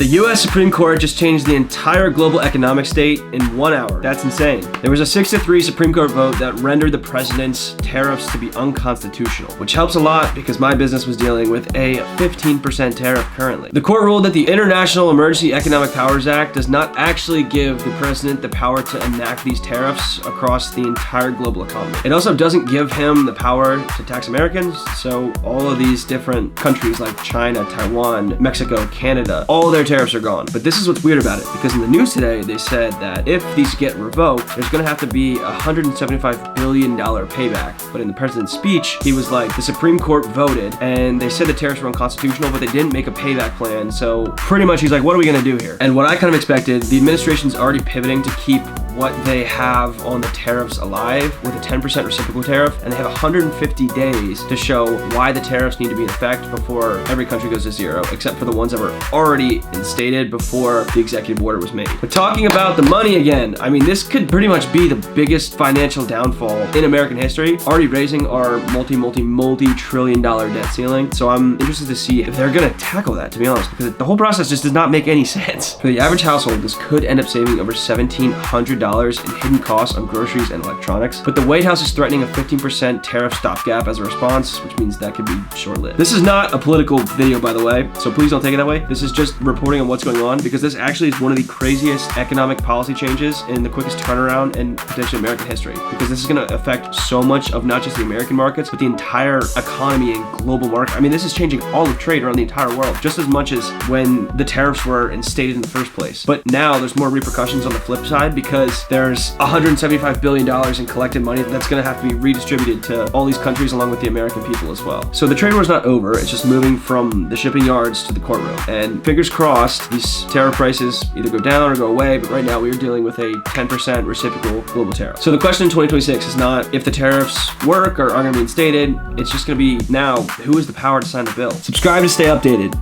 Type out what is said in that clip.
US Supreme Court just changed the entire global economic state in 1 hour. That's insane. There was a 6-3 Supreme Court vote that rendered the president's tariffs to be unconstitutional, which helps a lot because my business was dealing with a 15% tariff currently. The court ruled that the International Emergency Economic Powers Act does not actually give the president the power to enact these tariffs across the entire global economy. It also doesn't give him the power to tax Americans, so all of these different countries like China, Taiwan, Mexico, Canada, all their tariffs are gone. But this is what's weird about it, because in the news today, they said that if these get revoked, there's gonna have to be a $175 billion payback. But in the president's speech, he was like, the Supreme Court voted, and they said the tariffs were unconstitutional, but they didn't make a payback plan. So pretty much he's like, what are we gonna do here? And what I kind of expected, the administration's already pivoting to keep what they have on the tariffs alive with a 10% reciprocal tariff, and they have 150 days to show why the tariffs need to be in effect before every country goes to zero, except for the ones that were already instated before the executive order was made. But talking about the money again, I mean, this could pretty much be the biggest financial downfall in American history, already raising our multi-trillion dollar debt ceiling. So I'm interested to see if they're gonna tackle that, to be honest, because the whole process just does not make any sense. For the average household, this could end up saving over $1,700 in hidden costs on groceries and electronics. But the White House is threatening a 15% tariff stopgap as a response, which means that could be short-lived. This is not a political video, by the way, so please don't take it that way. This is just reporting on what's going on, because this actually is one of the craziest economic policy changes and the quickest turnaround in potentially American history, because this is going to affect so much of not just the American markets, but the entire economy and global market. I mean, this is changing all of trade around the entire world, just as much as when the tariffs were instated in the first place. But now there's more repercussions on the flip side, because there's $175 billion in collected money that's going to have to be redistributed to all these countries along with the American people as well. So the trade war is not over, it's just moving from the shipping yards to the courtroom. And fingers crossed, these tariff prices either go down or go away, but right now we are dealing with a 10% reciprocal global tariff. So the question in 2026 is not if the tariffs work or are going to be instated, it's just going to be now, who has the power to sign the bill? Subscribe to stay updated.